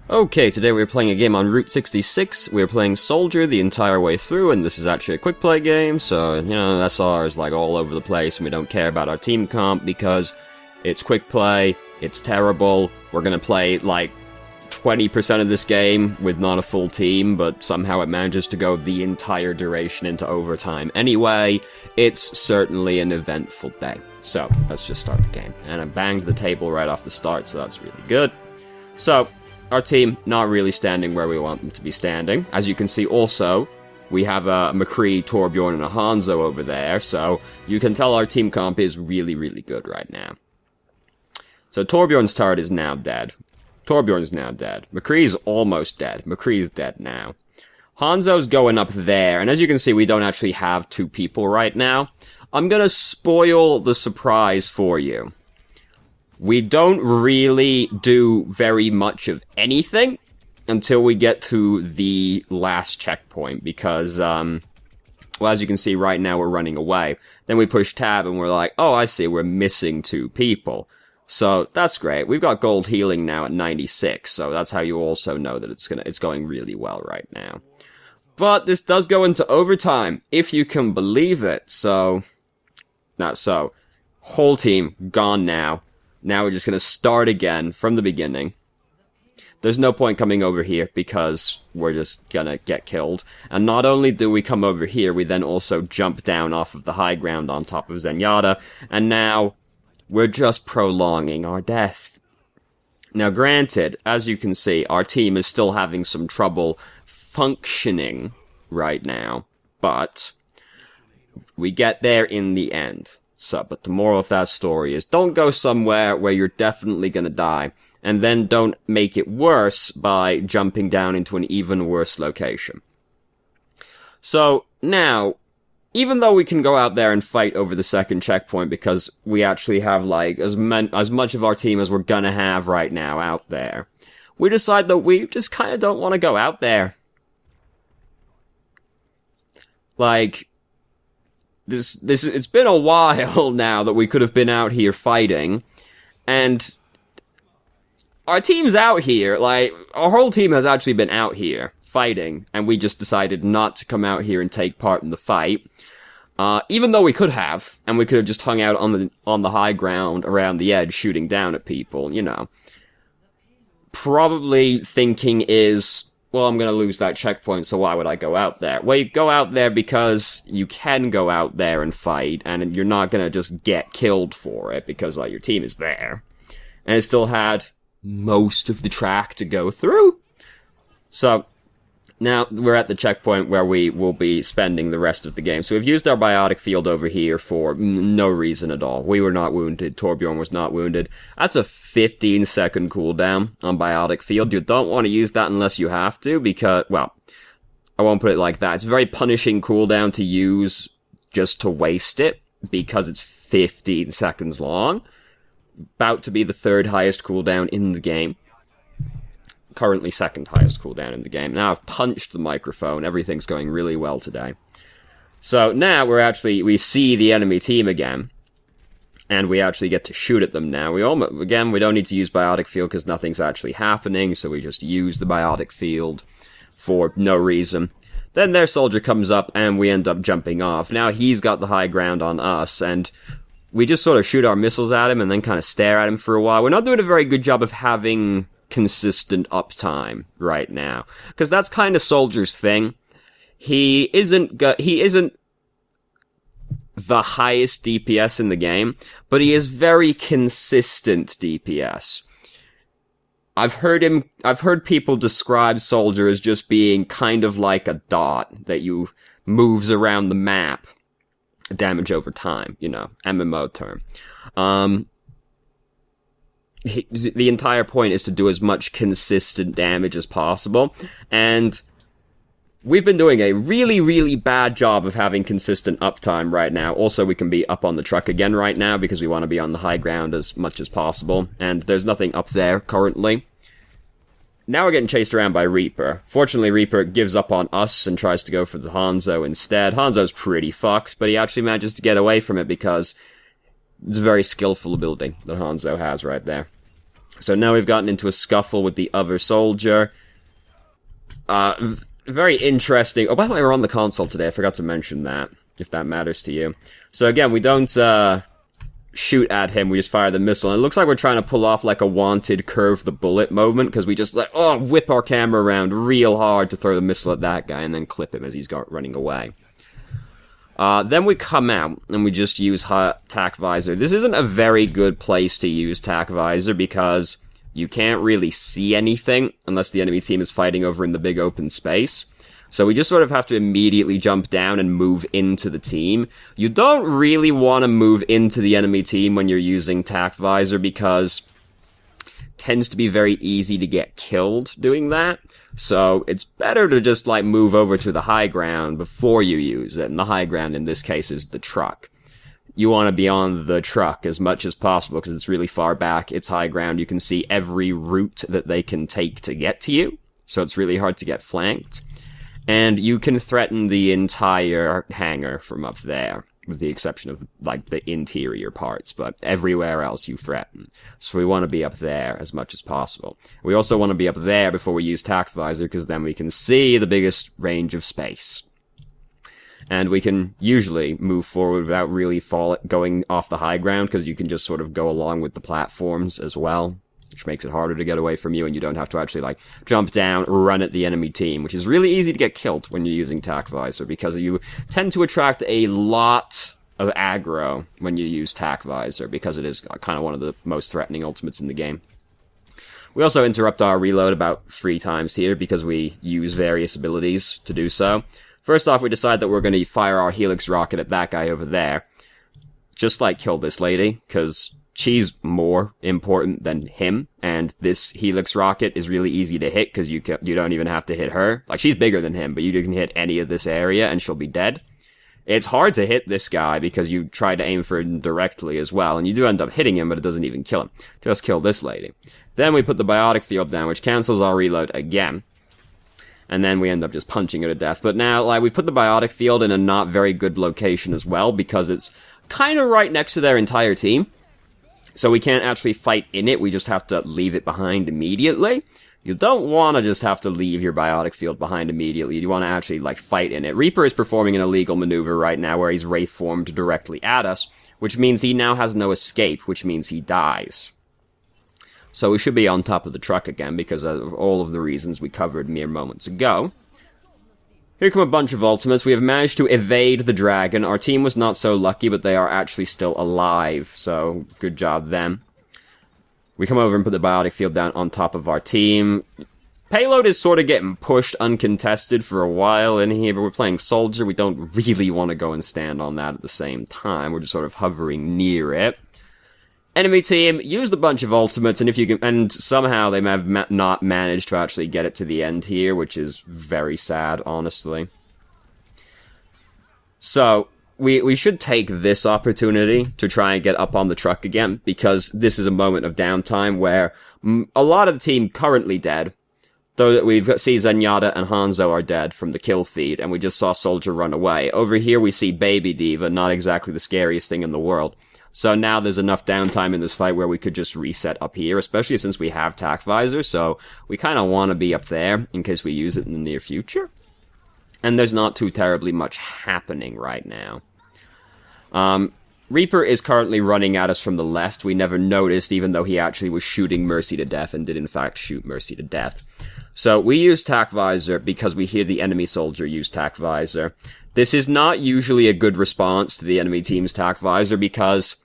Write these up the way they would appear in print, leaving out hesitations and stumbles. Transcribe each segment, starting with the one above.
Okay, today we're playing a game on Route 66. We're playing Soldier the entire way through, and this is actually a quick play game, so, SR is like all over the place, and we don't care about our team comp because it's quick play, it's terrible, we're gonna play like 20% of this game with not a full team, but somehow it manages to go the entire duration into overtime. Anyway, it's certainly an eventful day. So, let's just start the game. And I banged the table right off the start, so that's really good. So, our team not really standing where we want them to be standing. As you can see also, we have a McCree, Torbjorn, and a Hanzo over there, so you can tell our team comp is really, really good right now. So Torbjorn's turret is now dead. Torbjorn's now dead. McCree's almost dead. McCree's dead now. Hanzo's going up there, and as you can see, we don't actually have two people right now. I'm gonna spoil the surprise for you. We don't really do very much of anything until we get to the last checkpoint, because, well, as you can see right now, we're running away. Then we push tab and we're like, oh, I see, we're missing two people. So, that's great. We've got gold healing now at 96, so that's how you also know that it's going really well right now. But this does go into overtime, if you can believe it, so... Not so. Whole team gone now. Now we're just going to start again from the beginning. There's no point coming over here because we're just going to get killed. And not only do we come over here, we then also jump down off of the high ground on top of Zenyatta. And now we're just prolonging our death. Now granted, as you can see, our team is still having some trouble functioning right now. But we get there in the end. So, but the moral of that story is don't go somewhere where you're definitely gonna die, and then don't make it worse by jumping down into an even worse location. So, now, even though we can go out there and fight over the second checkpoint because we actually have, like, as much of our team as we're gonna have right now out there, we decide that we just kinda don't want to go out there. Like... it's been a while now that we could have been out here fighting, and our team's out here, like, our whole team has actually been out here fighting, and we just decided not to come out here and take part in the fight, even though we could have, and we could have just hung out on the high ground around the edge shooting down at people, you know. Probably thinking is... well, I'm gonna lose that checkpoint, so why would I go out there? Well, you go out there because you can go out there and fight, and you're not gonna just get killed for it, because, like, your team is there. And it still had most of the track to go through. So, now we're at the checkpoint where we will be spending the rest of the game. So we've used our biotic field over here for no reason at all. We were not wounded. Torbjorn was not wounded. That's a 15-second cooldown on biotic field. You don't want to use that unless you have to, because, well, I won't put it like that. It's a very punishing cooldown to use just to waste it, because it's 15 seconds long. About to be the third highest cooldown in the game. Currently second highest cooldown in the game. Now I've punched the microphone. Everything's going really well today. So now we see the enemy team again. And we actually get to shoot at them now. We don't need to use biotic field because nothing's actually happening, so we just use the biotic field for no reason. Then their soldier comes up and we end up jumping off. Now he's got the high ground on us, and we just sort of shoot our missiles at him and then kind of stare at him for a while. We're not doing a very good job of having consistent uptime right now, because that's kind of Soldier's thing. He isn't the highest DPS in the game, but he is very consistent DPS. I've heard people describe Soldier as just being kind of like a dot that you moves around the map, damage over time, you know, MMO term. The entire point is to do as much consistent damage as possible, and we've been doing a really, really bad job of having consistent uptime right now. Also, we can be up on the truck again right now because we want to be on the high ground as much as possible, and there's nothing up there currently. Now we're getting chased around by Reaper. Fortunately, Reaper gives up on us and tries to go for the Hanzo instead. Hanzo's pretty fucked, but he actually manages to get away from it because it's a very skillful ability that Hanzo has right there. So now we've gotten into a scuffle with the other soldier. Very interesting. Oh, by the way, we're on the console today. I forgot to mention that, if that matters to you. So again, we don't shoot at him, we just fire the missile. And it looks like we're trying to pull off like a wanted curve the bullet moment, because we just whip our camera around real hard to throw the missile at that guy and then clip him as he's running away. Then we come out and we just use TAC Visor. This isn't a very good place to use TAC Visor because you can't really see anything unless the enemy team is fighting over in the big open space. So we just sort of have to immediately jump down and move into the team. You don't really want to move into the enemy team when you're using TAC Visor because it tends to be very easy to get killed doing that. So it's better to just move over to the high ground before you use it. And the high ground in this case is the truck. You want to be on the truck as much as possible because it's really far back. It's high ground. You can see every route that they can take to get to you. So it's really hard to get flanked. And you can threaten the entire hangar from up there, with the exception of, the interior parts, but everywhere else you threaten. So we want to be up there as much as possible. We also want to be up there before we use TAC Visor, because then we can see the biggest range of space. And we can usually move forward without really going off the high ground, because you can just sort of go along with the platforms as well, which makes it harder to get away from you, and you don't have to actually, jump down, run at the enemy team, which is really easy to get killed when you're using TAC Visor, because you tend to attract a lot of aggro when you use TAC Visor, because it is kind of one of the most threatening ultimates in the game. We also interrupt our reload about 3 times here, because we use various abilities to do so. First off, we decide that we're going to fire our Helix rocket at that guy over there. Just, kill this lady, because she's more important than him, and this Helix rocket is really easy to hit because you don't even have to hit her. She's bigger than him, but you can hit any of this area and she'll be dead. It's hard to hit this guy because you try to aim for him directly as well, and you do end up hitting him, but it doesn't even kill him. Just kill this lady. Then we put the biotic field down, which cancels our reload again. And then we end up just punching her to death. But now, we put the biotic field in a not very good location as well, because it's kind of right next to their entire team. So we can't actually fight in it, we just have to leave it behind immediately. You don't want to just have to leave your biotic field behind immediately, you want to actually, fight in it. Reaper is performing an illegal maneuver right now where he's wraith formed directly at us, which means he now has no escape, which means he dies. So we should be on top of the truck again because of all of the reasons we covered mere moments ago. Here come a bunch of ultimates. We have managed to evade the dragon. Our team was not so lucky, but they are actually still alive, so good job them. We come over and put the biotic field down on top of our team. Payload is sort of getting pushed uncontested for a while in here, but we're playing soldier. We don't really want to go and stand on that at the same time. We're just sort of hovering near it. Enemy team used a bunch of ultimates, and and somehow they have not managed to actually get it to the end here, which is very sad, honestly. So, we should take this opportunity to try and get up on the truck again, because this is a moment of downtime where a lot of the team currently dead, though we've see Zenyatta and Hanzo are dead from the kill feed, and we just saw Soldier run away. Over here we see Baby Diva, not exactly the scariest thing in the world. So now there's enough downtime in this fight where we could just reset up here, especially since we have TAC Visor, so we kind of want to be up there in case we use it in the near future. And there's not too terribly much happening right now. Reaper is currently running at us from the left. We never noticed, even though he actually was shooting Mercy to death and did in fact shoot Mercy to death. So we use TAC Visor because we hear the enemy soldier use TAC Visor. This is not usually a good response to the enemy team's TAC Visor because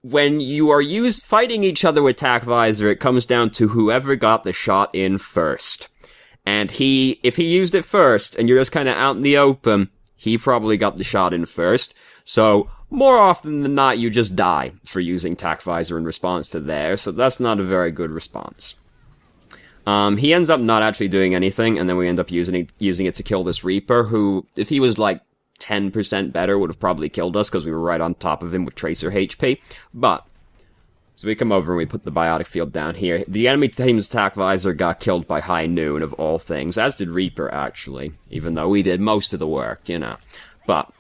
when you are fighting each other with TAC Visor, it comes down to whoever got the shot in first. And if he used it first, and you're just kind of out in the open, he probably got the shot in first. So, more often than not, you just die for using TAC Visor in response to there, so that's not a very good response. He ends up not actually doing anything, and then we end up using it to kill this Reaper, who, if he was 10% better, would have probably killed us because we were right on top of him with Tracer HP. But, so we come over and we put the biotic field down here. The enemy team's TAC Visor got killed by High Noon, of all things, as did Reaper, actually, even though we did most of the work, But,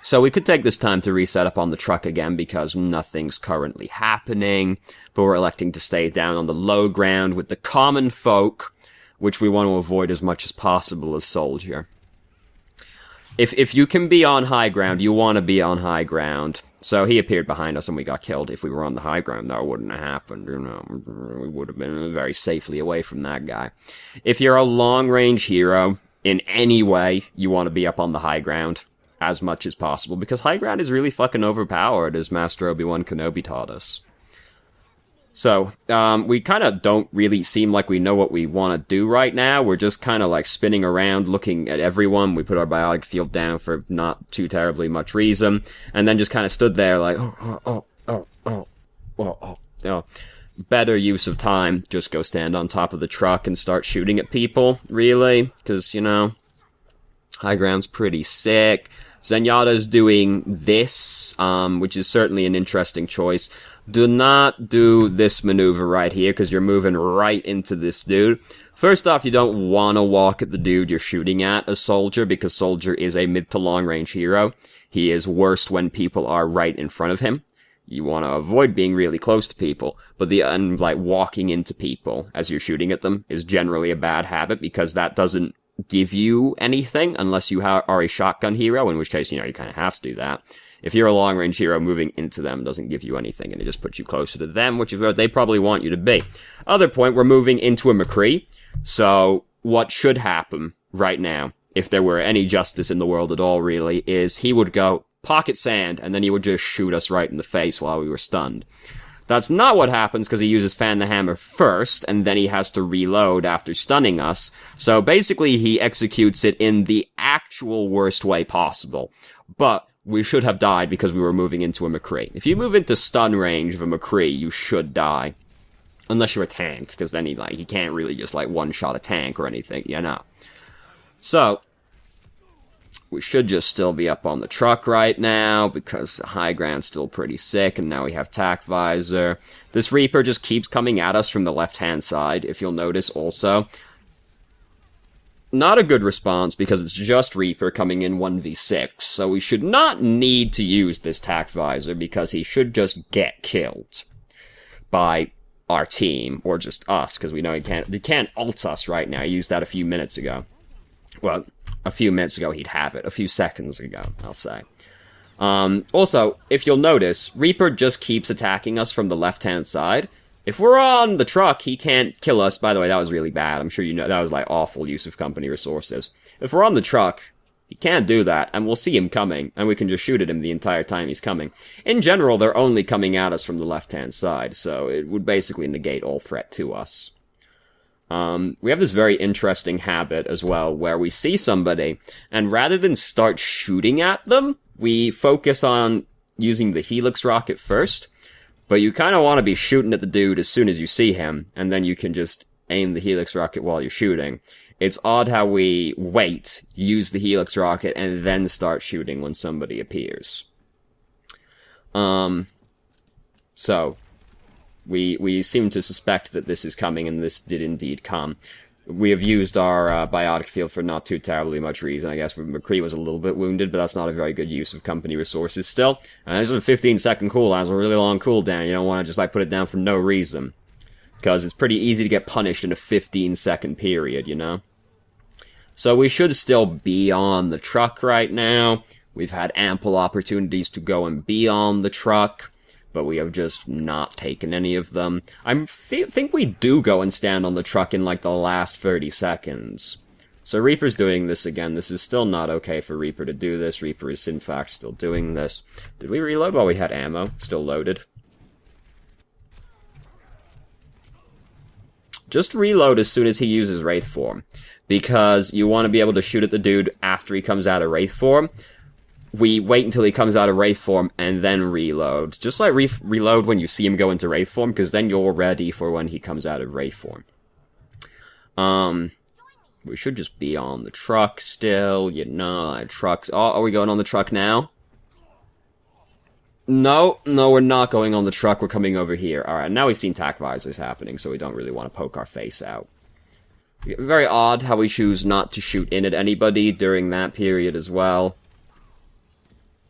So we could take this time to reset up on the truck again because nothing's currently happening, but we're electing to stay down on the low ground with the common folk, which we want to avoid as much as possible as Soldier. If you can be on high ground, you want to be on high ground. So he appeared behind us and we got killed. If we were on the high ground, that wouldn't have happened, you know. We would have been very safely away from that guy. If you're a long-range hero, in any way, you want to be up on the high ground as much as possible, because high ground is really fucking overpowered, as Master Obi-Wan Kenobi taught us. So, we kind of don't really seem like we know what we want to do right now. We're just kind of like spinning around, looking at everyone. We put our biotic field down for not too terribly much reason, and then just kind of stood there like, you know, better use of time, just go stand on top of the truck and start shooting at people, really, because, you know, high ground's pretty sick. Zenyatta's doing this, which is certainly an interesting choice. Do not do this maneuver right here, because you're moving right into this dude. First off, you don't want to walk at the dude you're shooting at as Soldier, because Soldier is a mid to long range hero. He is worst when people are right in front of him. You want to avoid being really close to people, but like walking into people as you're shooting at them is generally a bad habit, because that doesn't give you anything unless you are a shotgun hero, in which case, you know, you kind of have to do that. If you're a long-range hero, moving into them doesn't give you anything, and it just puts you closer to them, which is where they probably want you to be. Other point, we're moving into a McCree, so what should happen right now, if there were any justice in the world at all, really, is he would go, pocket sand, and then he would just shoot us right in the face while we were stunned. That's not what happens, because he uses Fan the Hammer first, and then he has to reload after stunning us. So basically, he executes it in the actual worst way possible. But we should have died because we were moving into a McCree. If you move into stun range of a McCree, you should die. Unless you're a tank, because then he can't really just, like, one-shot a tank or anything, you know. So we should just still be up on the truck right now, because the high ground's still pretty sick, and now we have tack visor. This Reaper just keeps coming at us from the left-hand side, if you'll notice also. Not a good response, because it's just Reaper coming in 1v6, so we should not need to use this tack visor, because he should just get killed by our team, or just us, because we know he can't ult us right now. He used that a few minutes ago. Well, a few minutes ago he'd have it. A few seconds ago, I'll say. Also, if you'll notice, Reaper just keeps attacking us from the left-hand side. If we're on the truck, he can't kill us. By the way, that was really bad. I'm sure you know that was, like, awful use of company resources. If we're on the truck, he can't do that, and we'll see him coming, and we can just shoot at him the entire time he's coming. In general, they're only coming at us from the left-hand side, so it would basically negate all threat to us. We have this very interesting habit as well, where we see somebody, and rather than start shooting at them, we focus on using the Helix rocket first, but you kind of want to be shooting at the dude as soon as you see him, and then you can just aim the Helix rocket while you're shooting. It's odd how we wait, use the Helix rocket, and then start shooting when somebody appears. So we seem to suspect that this is coming, and this did indeed come. We have used our biotic field for not too terribly much reason. I guess McCree was a little bit wounded, but that's not a very good use of company resources still. And this is a 15-second cooldown. It's a really long cooldown. You don't want to just, like, put it down for no reason, because it's pretty easy to get punished in a 15-second period, you know? So we should still be on the truck right now. We've had ample opportunities to go and be on the truck, but we have just not taken any of them. I think we do go and stand on the truck in, like, the last 30 seconds. So Reaper's doing this again. This is still not okay for Reaper to do this. Reaper is, in fact, still doing this. Did we reload while we had ammo? Still loaded. Just reload as soon as he uses Wraith form, because you want to be able to shoot at the dude after he comes out of Wraith form. We wait until he comes out of Wraith form and then reload. Just like reload when you see him go into Wraith form, because then you're ready for when he comes out of Wraith form. We should just be on the truck still, you know, trucks. Oh, are we going on the truck now? No, we're not going on the truck, we're coming over here. Alright, now we've seen tack visors happening, so we don't really want to poke our face out. Very odd how we choose not to shoot in at anybody during that period as well.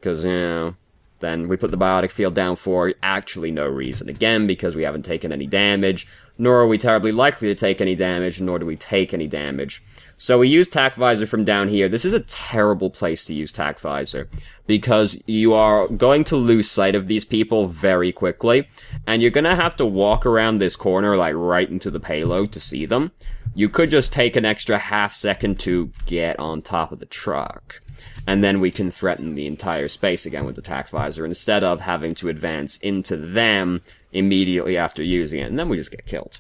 Because, then we put the biotic field down for actually no reason. Again, because we haven't taken any damage, nor are we terribly likely to take any damage, nor do we take any damage. So we use Tac Visor from down here. This is a terrible place to use Tac Visor, because you are going to lose sight of these people very quickly, and you're going to have to walk around this corner, like, right into the payload to see them. You could just take an extra half second to get on top of the truck, and then we can threaten the entire space again with the Tac Visor, instead of having to advance into them immediately after using it, and then we just get killed.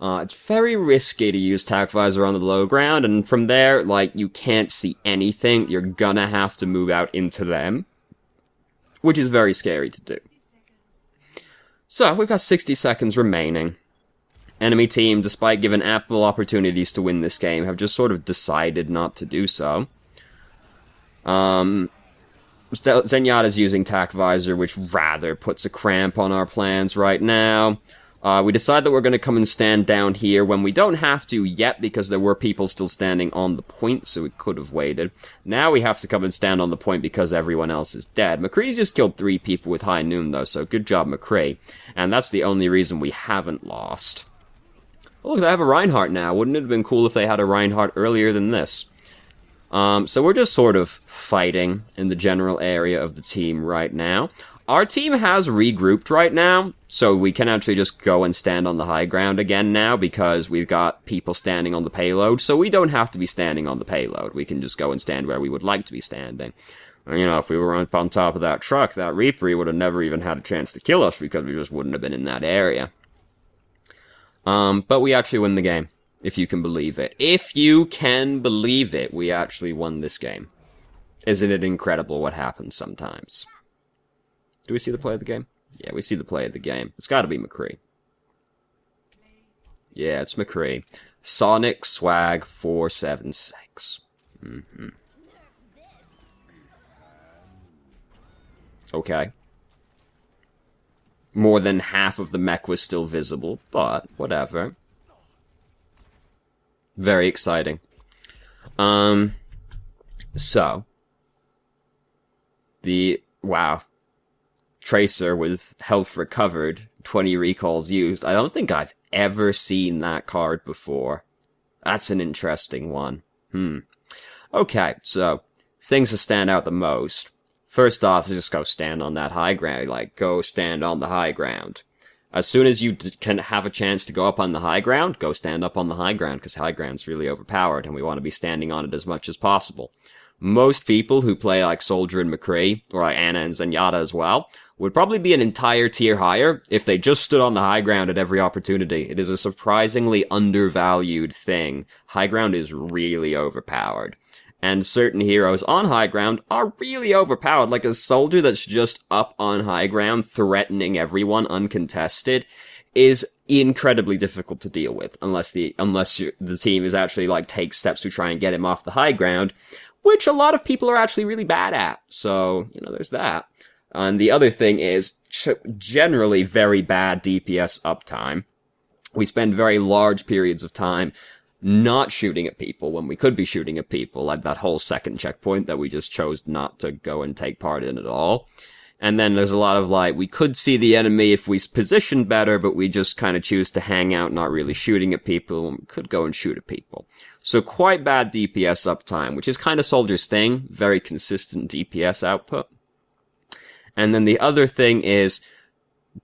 It's very risky to use Tac Visor on the low ground, and from there, like, you can't see anything. You're gonna have to move out into them, which is very scary to do. So, we've got 60 seconds remaining. Enemy team, despite given ample opportunities to win this game, have just sort of decided not to do so. Zenyatta's using Tac Visor, which rather puts a cramp on our plans right now. We decide that we're going to come and stand down here when we don't have to yet, because there were people still standing on the point, so we could have waited. Now we have to come and stand on the point because everyone else is dead. McCree's just killed 3 people with High Noon, though, so good job, McCree. And that's the only reason we haven't lost. Oh, look, they have a Reinhardt now. Wouldn't it have been cool if they had a Reinhardt earlier than this? So we're just sort of fighting in the general area of the team right now. Our team has regrouped right now, so we can actually just go and stand on the high ground again now, because we've got people standing on the payload, so we don't have to be standing on the payload. We can just go and stand where we would like to be standing. And, if we were up on top of that truck, that Reaper would have never even had a chance to kill us, because we just wouldn't have been in that area. But we actually win the game, if you can believe it. If you can believe it, we actually won this game. Isn't it incredible what happens sometimes? Do we see the play of the game? Yeah, we see the play of the game. It's gotta be McCree. Yeah, it's McCree. Sonic Swag 476. Okay. More than half of the mech was still visible, but whatever. Very exciting. So. Wow. Tracer with health recovered, 20 recalls used. I don't think I've ever seen that card before. That's an interesting one. Okay, so, things that stand out the most. First off, just go stand on that high ground. Like, go stand on the high ground. As soon as you can have a chance to go up on the high ground, go stand up on the high ground, because high ground's really overpowered, and we want to be standing on it as much as possible. Most people who play like Soldier and McCree, or like Ana and Zenyatta as well, would probably be an entire tier higher if they just stood on the high ground at every opportunity. It is a surprisingly undervalued thing. High ground is really overpowered. And certain heroes on high ground are really overpowered. Like a soldier that's just up on high ground, threatening everyone uncontested, is incredibly difficult to deal with, unless the team is actually, like, take steps to try and get him off the high ground, which a lot of people are actually really bad at. So, there's that. And the other thing is generally very bad DPS uptime. We spend very large periods of time not shooting at people when we could be shooting at people, like that whole second checkpoint that we just chose not to go and take part in at all. And then there's a lot of, like, we could see the enemy if we positioned better, but we just kind of choose to hang out, not really shooting at people, and we could go and shoot at people. So quite bad DPS uptime, which is kind of Soldier's thing, very consistent DPS output. And then the other thing is,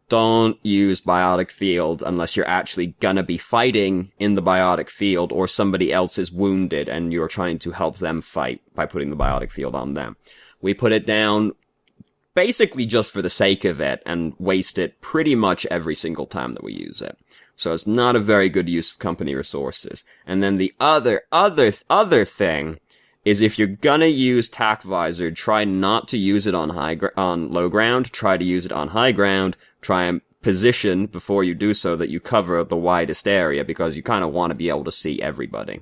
don't use biotic field unless you're actually gonna be fighting in the biotic field, or somebody else is wounded and you're trying to help them fight by putting the biotic field on them. We put it down basically just for the sake of it, and waste it pretty much every single time that we use it. So it's not a very good use of company resources. And then the other thing is, if you're gonna use Tac Visor, try not to use it on low ground, try to use it on high ground, try and position before you do so that you cover the widest area, because you kind of want to be able to see everybody.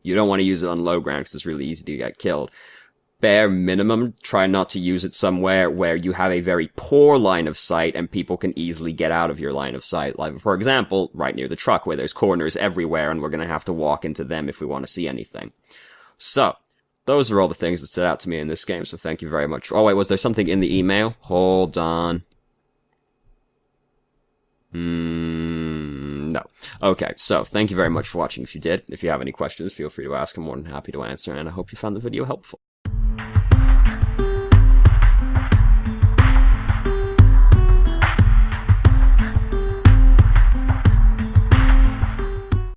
You don't want to use it on low ground because it's really easy to get killed. Bare minimum, try not to use it somewhere where you have a very poor line of sight and people can easily get out of your line of sight. Like, for example, right near the truck where there's corners everywhere and we're going to have to walk into them if we want to see anything. So, those are all the things that stood out to me in this game, so thank you very much. Oh wait, was there something in the email? Hold on. No. Okay, so thank you very much for watching if you did. If you have any questions, feel free to ask. I'm more than happy to answer, and I hope you found the video helpful.